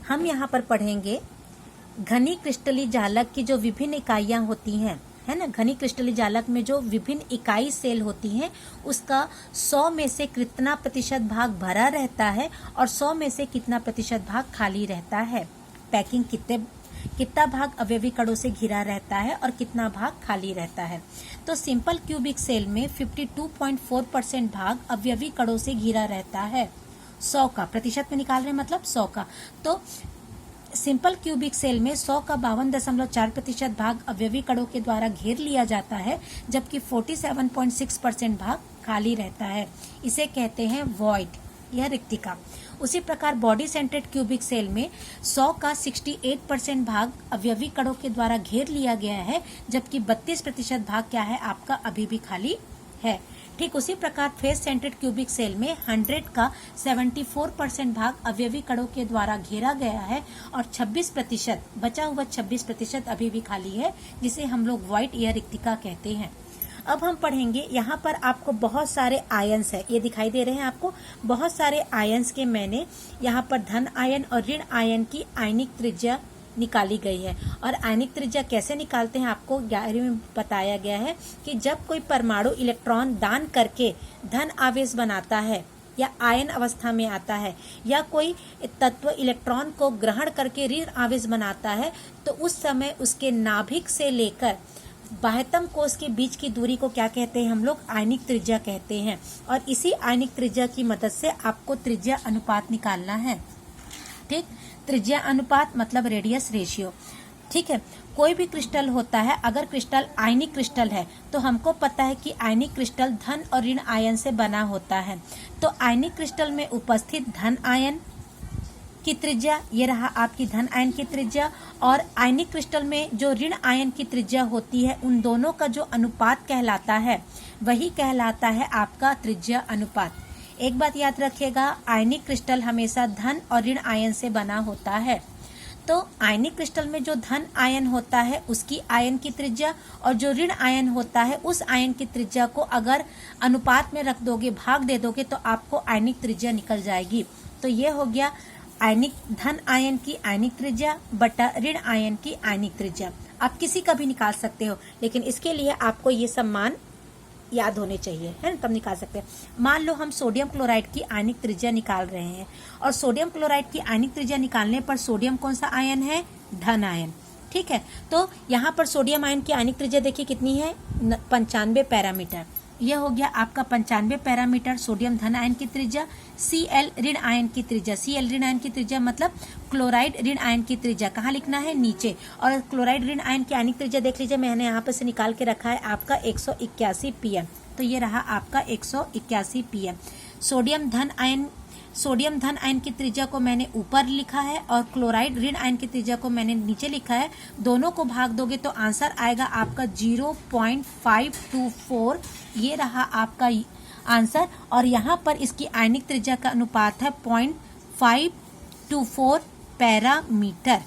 हम यहाँ पर पढ़ेंगे घनी क्रिस्टली जालक की जो विभिन्न इकाइयां होती हैं, है ना। घनी क्रिस्टली जालक में जो विभिन्न इकाई सेल होती हैं उसका 100 में से कितना प्रतिशत भाग भरा रहता है और 100 में से कितना प्रतिशत भाग खाली रहता है। पैकिंग कितना भाग अवयवी कणों से घिरा रहता है और कितना भाग खाली रहता है। तो सिंपल क्यूबिक सेल में 52.4% भाग अवयवी कणों से घिरा रहता है। 100 का प्रतिशत में निकाल रहे हैं, मतलब 100 का। तो सिंपल क्यूबिक सेल में 100 का 52.4% भाग अवयवी कणों के द्वारा घेर लिया जाता है, जबकि 47.6% भाग खाली रहता है। इसे कहते हैं वॉइड, यह रिक्तिका। उसी प्रकार बॉडी सेंट्रेड क्यूबिक सेल में 100 का 68% भाग अवयवी कणों के द्वारा घेर लिया गया है, जबकि 32% भाग क्या है आपका अभी भी खाली है। ठीक उसी प्रकार फेस सेंट्रेड क्यूबिक सेल में 100 का 74% भाग अवयवी कणों के द्वारा घेरा गया है और 26% बचा हुआ 26% अभी भी खाली है, जिसे हम लोग व्हाइट या रिक्तिका कहते हैं। अब हम पढ़ेंगे, यहाँ पर आपको बहुत सारे आयन्स है, ये दिखाई दे रहे हैं आपको। बहुत सारे आयन्स के मैंने यहाँ पर धन आयन और ऋण आयन की आयनिक त्रिज्या निकाली गई है। और आयनिक त्रिज्या कैसे निकालते हैं आपको 11वीं में बताया गया है कि जब कोई परमाणु इलेक्ट्रॉन दान करके धन आवेश बनाता है या आयन अवस्था में आता है, या कोई तत्व इलेक्ट्रॉन को ग्रहण करके ऋण आवेश बनाता है, तो उस समय उसके नाभिक से लेकर बाह्यतम कोश के बीच की दूरी को क्या कहते हैं हम लोग, आयनिक त्रिज्या कहते हैं। और इसी आयनिक त्रिज्या की मदद से आपको त्रिज्या अनुपात निकालना है। ठीक, त्रिज्या अनुपात मतलब रेडियस रेशियो। ठीक है, कोई भी क्रिस्टल होता है, अगर क्रिस्टल आयनिक क्रिस्टल है तो हमको पता है कि आयनिक क्रिस्टल धन और ऋण आयन से बना होता है। तो आयनिक क्रिस्टल में उपस्थित धन आयन की त्रिज्या, ये रहा आपकी धन आयन की त्रिज्या, और आयनिक क्रिस्टल में जो ऋण आयन की त्रिज्या होती है, उन दोनों का जो अनुपात कहलाता है वही कहलाता है आपका त्रिज्या अनुपात। एक बात याद रखिएगा, आयनिक क्रिस्टल हमेशा धन और ऋण आयन से बना होता है। तो आयनिक क्रिस्टल में जो धन आयन होता है उसकी आयन की त्रिज्या, और जो ऋण आयन होता है उस आयन की त्रिज्या को अगर अनुपात में रख दोगे, भाग दे दोगे, तो आपको आयनिक त्रिज्या निकल जाएगी। तो ये हो गया आयनिक धन आयन की आयनिक त्रिज्या बटा ऋण आयन की आयनिक त्रिज्या। आप किसी का भी निकाल सकते हो, लेकिन इसके लिए आपको ये सम्मान याद होने चाहिए, है ना, तब निकाल सकते हैं। मान लो हम सोडियम क्लोराइड की आयनिक त्रिज्या निकाल रहे हैं, और सोडियम क्लोराइड की आयनिक त्रिज्या निकालने पर सोडियम कौन सा आयन है, धन आयन। ठीक है, तो यहाँ पर सोडियम आयन की आयनिक त्रिज्या देखिए कितनी है, 95 पैरामीटर। यह हो गया आपका 95 पैरामीटर सोडियम धन आयन की त्रिज्या। Cl ऋण आयन की त्रिज्या, Cl ऋण आयन की त्रिज्या मतलब क्लोराइड ऋण आयन की त्रिज्या कहाँ लिखना है, नीचे। और क्लोराइड ऋण आयन की आयनिक त्रिज्या देख लीजिए, मैंने यहाँ पर से निकाल के रखा है आपका 181 pm। तो ये रहा आपका 181 pm। सोडियम धन आयन की त्रिज्या को मैंने ऊपर लिखा है और क्लोराइड ऋण आयन की त्रिज्या को मैंने नीचे लिखा है। दोनों को भाग दोगे तो आंसर आएगा आपका 0.524। ये रहा आपका आंसर, और यहाँ पर इसकी आयनिक त्रिज्या का अनुपात है 0.524 पैरामीटर।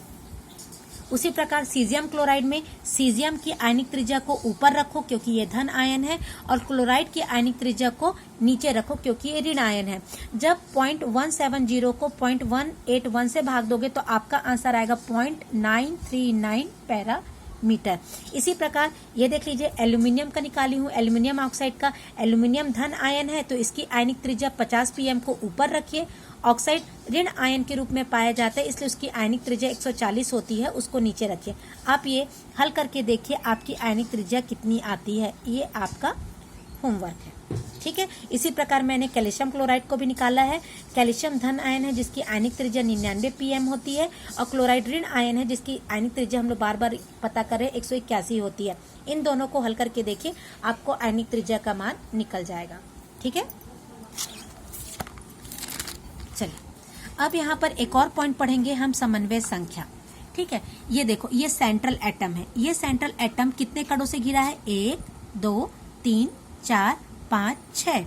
उसी प्रकार सीजियम क्लोराइड में सीजियम की आयनिक त्रिज्या को ऊपर रखो क्योंकि ये धन आयन है, और क्लोराइड की आयनिक त्रिज्या को नीचे रखो क्योंकि ये ऋण आयन है। जब 0.170 को 0.181 से भाग दोगे तो आपका आंसर आएगा 0.939 पैरामीटर। इसी प्रकार ये देख लीजिए, एल्यूमिनियम का निकाली हूँ, एल्यूमिनियम ऑक्साइड का। एल्यूमिनियम धन आयन है तो इसकी आयनिक त्रिज्या 50 pm को ऊपर रखिए। ऑक्साइड ऋण आयन के रूप में पाया जाता है, इसलिए उसकी आयनिक त्रिज्या 140 होती है, उसको नीचे रखिए। आप ये हल करके देखिए आपकी आयनिक त्रिज्या कितनी आती है, ये आपका होमवर्क है। ठीक है, इसी प्रकार मैंने कैल्शियम क्लोराइड को भी निकाला है। कैल्शियम धन आयन है जिसकी आयनिक त्रिज्या 99 pm होती है, और क्लोराइड ऋण आयन है जिसकी आयनिक त्रिज्या हम लोग बार बार पता कर रहे हैं 181 होती है। इन दोनों को हल करके देखिए, आपको आयनिक त्रिज्या का मान निकल जाएगा। ठीक है, चलिए अब यहाँ पर एक और पॉइंट पढ़ेंगे हम, समन्वय संख्या। ठीक है, ये देखो, ये सेंट्रल एटम है। ये सेंट्रल एटम कितने कणों से घिरा है, 1 2 3 4 5 6।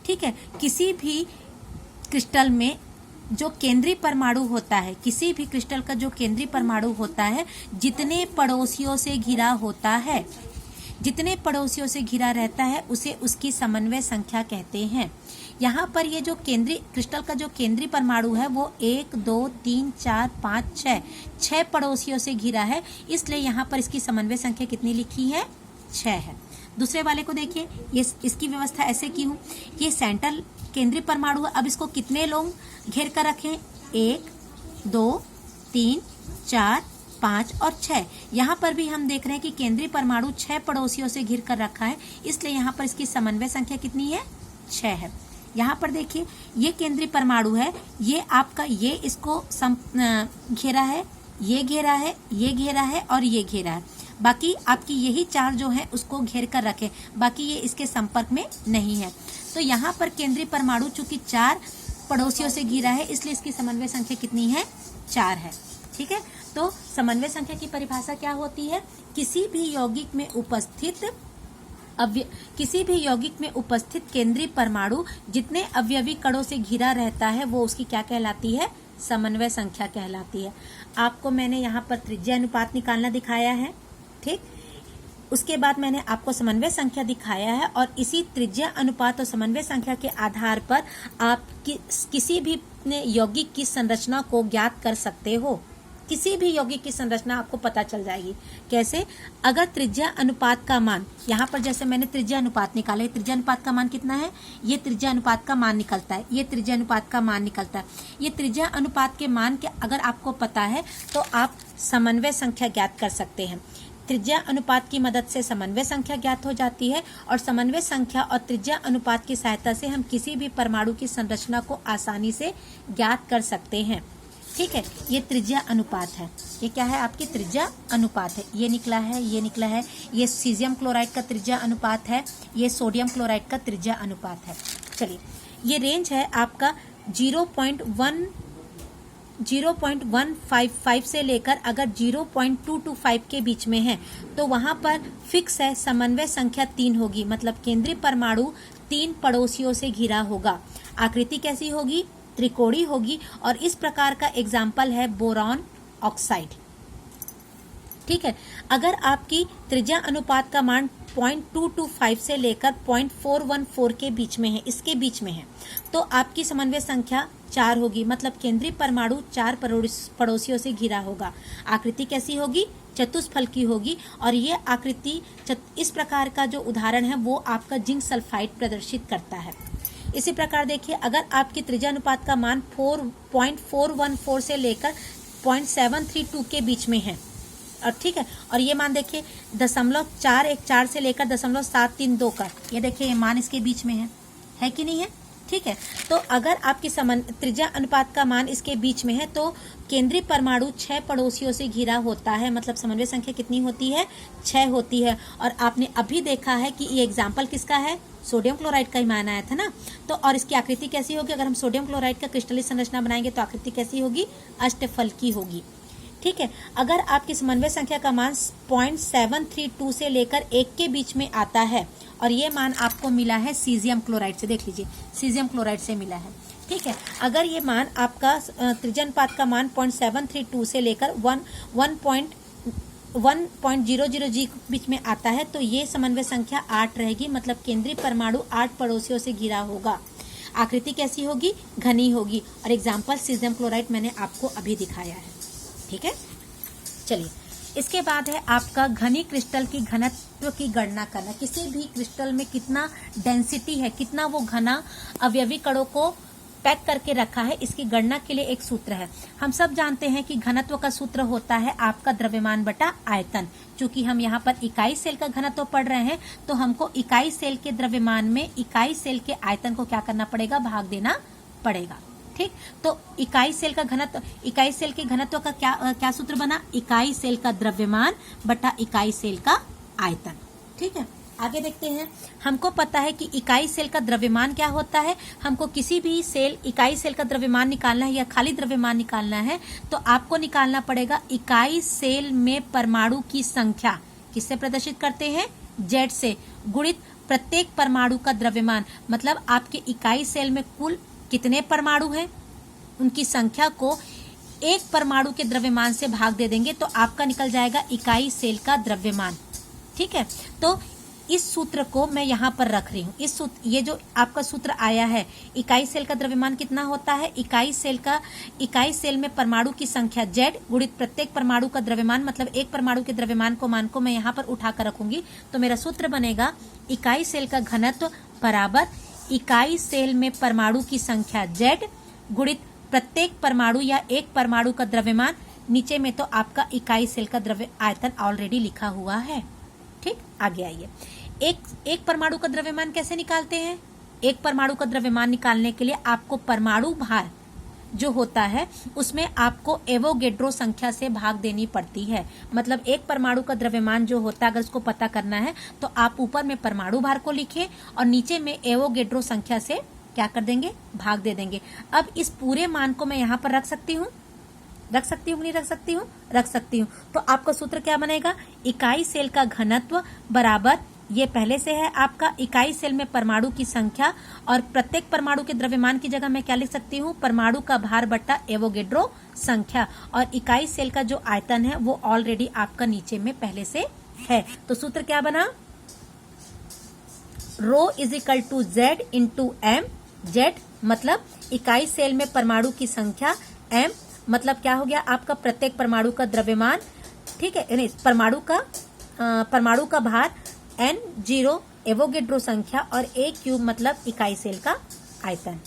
ठीक है, किसी भी क्रिस्टल में जो केंद्रीय परमाणु होता है, किसी भी क्रिस्टल का जो केंद्रीय परमाणु होता है, जितने पड़ोसियों से घिरा होता है, जितने पड़ोसियों से घिरा रहता है, उसे उसकी समन्वय संख्या कहते हैं। यहाँ पर ये जो केंद्रीय क्रिस्टल का जो केंद्रीय परमाणु है वो 1 2 3 4 5 6 पड़ोसियों से घिरा है, इसलिए यहाँ पर इसकी समन्वय संख्या कितनी लिखी है? 6 है। दूसरे वाले को देखिए, ये इसकी व्यवस्था ऐसे की हूँ, ये सेंट्रल केंद्रीय परमाणु है। अब इसको कितने लोग घेर कर रखें? 1 2 3 4 5 और 6। यहाँ पर भी हम देख रहे हैं कि केंद्रीय परमाणु 6 पड़ोसियों से घिर कर रखा है, इसलिए यहाँ पर इसकी समन्वय संख्या कितनी है? 6 है। यहाँ पर देखिए, ये केंद्रीय परमाणु है, ये आपका ये इसको घेरा है, ये घेरा है, ये घेरा है और ये घेरा है। बाकी आपकी यही 4 जो है उसको घेर कर रखे, बाकी ये इसके संपर्क में नहीं है। तो यहाँ पर केंद्रीय परमाणु चूंकि 4 पड़ोसियों से घिरा है, इसलिए इसकी समन्वय संख्या कितनी है? 4 है। ठीक है, तो समन्वय संख्या की परिभाषा क्या होती है? किसी भी यौगिक में उपस्थित केंद्रीय परमाणु जितने अवयवी कणों से घिरा रहता है वो उसकी क्या कहलाती है? समन्वय संख्या कहलाती है। आपको मैंने यहाँ पर त्रिज्या अनुपात निकालना दिखाया है, ठीक। उसके बाद मैंने आपको समन्वय संख्या दिखाया है, और इसी त्रिज्या अनुपात और समन्वय संख्या के आधार पर आप किसी भी यौगिक की संरचना को ज्ञात कर सकते हो। किसी भी यौगिक की संरचना आपको पता चल जाएगी। कैसे? अगर त्रिज्या अनुपात का मान, यहाँ पर जैसे मैंने त्रिज्या अनुपात निकाला, त्रिज्या अनुपात का मान कितना है? ये त्रिज्या अनुपात का मान निकलता है, ये त्रिज्या अनुपात का मान निकलता है। ये त्रिज्या अनुपात के मान के अगर आपको पता है तो आप समन्वय संख्या ज्ञात कर सकते हैं। त्रिज्या अनुपात की मदद से समन्वय संख्या ज्ञात हो जाती है, और समन्वय संख्या और त्रिज्या अनुपात की सहायता से हम किसी भी परमाणु की संरचना को आसानी से ज्ञात कर सकते हैं। ठीक है, ये त्रिज्या अनुपात है। ये क्या है? आपकी त्रिज्या अनुपात है। ये निकला है, ये निकला है। ये सीजियम क्लोराइड का त्रिज्या अनुपात है, ये सोडियम क्लोराइड का त्रिज्या अनुपात है। चलिए, ये रेंज है आपका 0.155 से लेकर अगर 0.225 के बीच में है तो वहां पर फिक्स है, समन्वय संख्या 3 होगी, मतलब केंद्रीय परमाणु 3 पड़ोसियों से घिरा होगा। आकृति कैसी होगी? त्रिकोणी होगी, और इस प्रकार का एग्जाम्पल है बोरॉन ऑक्साइड। ठीक है, अगर आपकी त्रिज्या अनुपात का मान 0.225 से लेकर 0.414 के बीच में है, इसके बीच में है, तो आपकी समन्वय संख्या 4 होगी, मतलब केंद्रीय परमाणु 4 पड़ोसियों से घिरा होगा। आकृति कैसी होगी? चतुष्फलकी होगी, और ये आकृति इस प्रकार का जो उदाहरण है वो आपका जिंक सल्फाइड प्रदर्शित करता है। इसी प्रकार देखिए, अगर आपकी त्रिज्या अनुपात का मान 0.414 से लेकर 0.732 के बीच में है, और ठीक है, और ये मान देखिए 0.414 से लेकर 0.732 का, ये देखिए ये मान इसके बीच में है कि नहीं है? ठीक है, तो अगर आपकी त्रिज्या अनुपात का मान इसके बीच में है तो केंद्रीय परमाणु 6 पड़ोसियों से घिरा होता है, मतलब समन्वय संख्या कितनी होती है? 6 होती है। और आपने अभी देखा है कि ये एग्जाम्पल किसका है? सोडियम क्लोराइड का ही मान आया था ना। तो और इसकी आकृति कैसी होगी? अगर हम सोडियम क्लोराइड का क्रिस्टलीय संरचना बनाएंगे तो आकृति कैसी होगी? अष्टफलकी होगी। ठीक है, अगर आपकी समन्वय संख्या का मान 0.732 से लेकर 1 के बीच में आता है, और ये मान आपको मिला है सीजियम क्लोराइड से, देख लीजिए सीजियम क्लोराइड से मिला है। ठीक है, अगर ये मान आपका त्रिज्या अनुपात का मान 0.732 से लेकर 1.00 जी के बीच में आता है, तो ये समन्वय संख्या 8 रहेगी, मतलब केंद्रीय परमाणु 8 पड़ोसियों से घिरा होगा। आकृति कैसी होगी? घनी होगी, और एग्जाम्पल सीजियम क्लोराइड मैंने आपको अभी दिखाया है। ठीक है, चलिए, इसके बाद है आपका घनी क्रिस्टल की घनत्व की गणना करना। किसी भी क्रिस्टल में कितना डेंसिटी है, कितना वो घना अवयवी कणों को पैक करके रखा है, इसकी गणना के लिए एक सूत्र है। हम सब जानते हैं कि घनत्व का सूत्र होता है आपका द्रव्यमान बटा आयतन। चूंकि हम यहाँ पर इकाई सेल का घनत्व पढ़ रहे हैं, तो हमको इकाई सेल के द्रव्यमान में इकाई सेल के आयतन को क्या करना पड़ेगा? भाग देना पड़ेगा। ठीक, तो इकाई सेल के घनत्व का क्या सूत्र बना? इकाई सेल का द्रव्यमान बटा इकाई सेल का आयतन। ठीक है, आगे देखते हैं। हमको पता है कि इकाई सेल का द्रव्यमान क्या होता है। हमको किसी भी इकाई सेल का द्रव्यमान निकालना है या खाली द्रव्यमान निकालना है, तो आपको निकालना पड़ेगा इकाई सेल में परमाणु की संख्या। किससे प्रदर्शित करते हैं? Z से, गुणित प्रत्येक परमाणु का द्रव्यमान, मतलब आपके इकाई सेल में कुल कितने परमाणु हैं, उनकी संख्या को एक परमाणु के द्रव्यमान से भाग दे देंगे, तो आपका निकल जाएगा इकाई सेल का द्रव्यमान। ठीक है, तो इस सूत्र को मैं यहाँ पर रख रही हूँ। इस सूत्र, ये जो आपका सूत्र आया है, इकाई सेल का द्रव्यमान कितना होता है, इकाई सेल में परमाणु की संख्या Z गुणित प्रत्येक परमाणु का द्रव्यमान, मतलब एक परमाणु के द्रव्यमान को मान को मैं यहाँ पर उठा कर रखूंगी, तो मेरा सूत्र बनेगा इकाई सेल का घनत्व बराबर इकाई सेल में परमाणु की संख्या Z गुणित प्रत्येक परमाणु या एक परमाणु का द्रव्यमान, नीचे में तो आपका इकाई सेल का द्रव्य आयतन ऑलरेडी लिखा हुआ है। ठीक, आगे आइए। एक परमाणु का द्रव्यमान कैसे निकालते हैं? एक परमाणु का द्रव्यमान निकालने के लिए आपको परमाणु भार जो होता है उसमें आपको एवोगेड्रो संख्या से भाग देनी पड़ती है। मतलब एक परमाणु का द्रव्यमान जो होता है, अगर उसको पता करना है तो आप ऊपर में परमाणु भार को लिखें और नीचे में एवोगेड्रो संख्या से क्या कर देंगे, भाग दे देंगे। अब इस पूरे मान को मैं यहाँ पर रख सकती हूँ, रख सकती हूँ, नहीं रख सकती हूँ, रख सकती हूँ। तो आपका सूत्र क्या बनेगा, इकाई सेल का घनत्व बराबर, ये पहले से है आपका, इकाई सेल में परमाणु की संख्या और प्रत्येक परमाणु के द्रव्यमान की जगह मैं क्या लिख सकती हूँ, परमाणु का भार बट्टा एवोगेड्रो संख्या, और इकाई सेल का जो आयतन है वो ऑलरेडी आपका नीचे में पहले से है। तो सूत्र क्या बना, rho is equal to Z into M। Z मतलब इकाई सेल में परमाणु की संख्या, M मतलब क्या हो गया आपका प्रत्येक परमाणु का द्रव्यमान, ठीक है, नहीं परमाणु का भार, N0 एवोगेड्रो संख्या और A क्यूब मतलब इकाई सेल का आयतन।